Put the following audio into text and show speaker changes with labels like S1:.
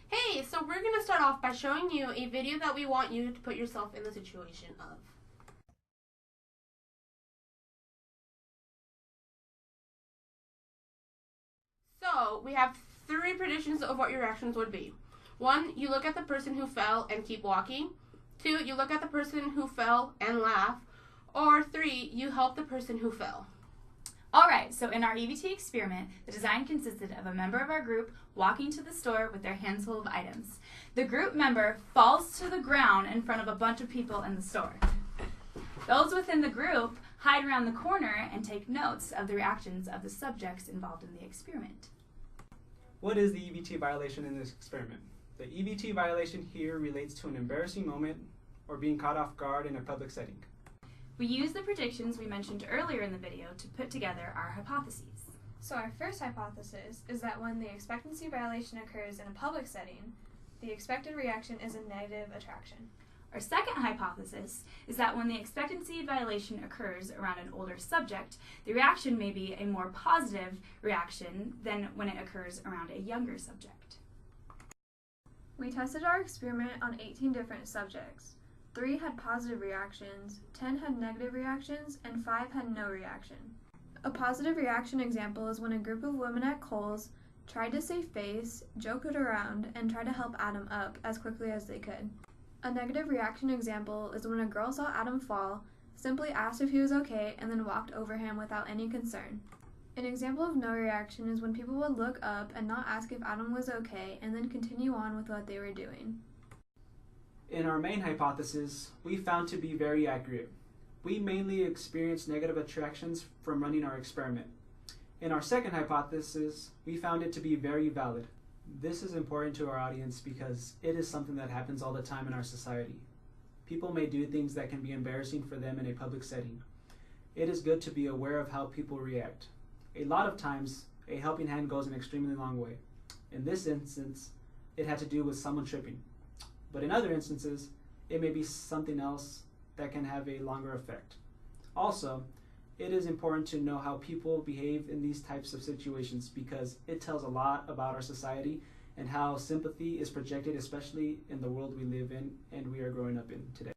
S1: Hey, so we're going to start off by showing you a video that we want you to put yourself in the situation of. So, we have 3 predictions of what your reactions would be. 1, you look at the person who fell and keep walking. 2, you look at the person who fell and laugh. Or 3, you help the person who fell.
S2: Alright, so in our EVT experiment, the design consisted of a member of our group walking to the store with their hands full of items. The group member falls to the ground in front of a bunch of people in the store. Those within the group hide around the corner and take notes of the reactions of the subjects involved in the experiment.
S3: What is the EVT violation in this experiment? The EVT violation here relates to an embarrassing moment or being caught off guard in a public setting.
S2: We use the predictions we mentioned earlier in the video to put together our hypotheses.
S4: So our first hypothesis is that when the expectancy violation occurs in a public setting, the expected reaction is a negative attraction.
S2: Our second hypothesis is that when the expectancy violation occurs around an older subject, the reaction may be a more positive reaction than when it occurs around a younger subject.
S4: We tested our experiment on 18 different subjects. 3 had positive reactions, 10 had negative reactions, and 5 had no reaction. A positive reaction example is when a group of women at Kohl's tried to save face, joke it around, and try to help Adam up as quickly as they could. A negative reaction example is when a girl saw Adam fall, simply asked if he was okay, and then walked over him without any concern. An example of no reaction is when people would look up and not ask if Adam was okay, and then continue on with what they were doing.
S3: In our main hypothesis, we found to be very accurate. We mainly experienced negative attractions from running our experiment. In our second hypothesis, we found it to be very valid. This is important to our audience because it is something that happens all the time in our society. People may do things that can be embarrassing for them in a public setting. It is good to be aware of how people react. A lot of times, a helping hand goes an extremely long way. In this instance, it had to do with someone tripping. But in other instances, it may be something else that can have a longer effect. Also, it is important to know how people behave in these types of situations because it tells a lot about our society and how sympathy is projected, especially in the world we live in and we are growing up in today.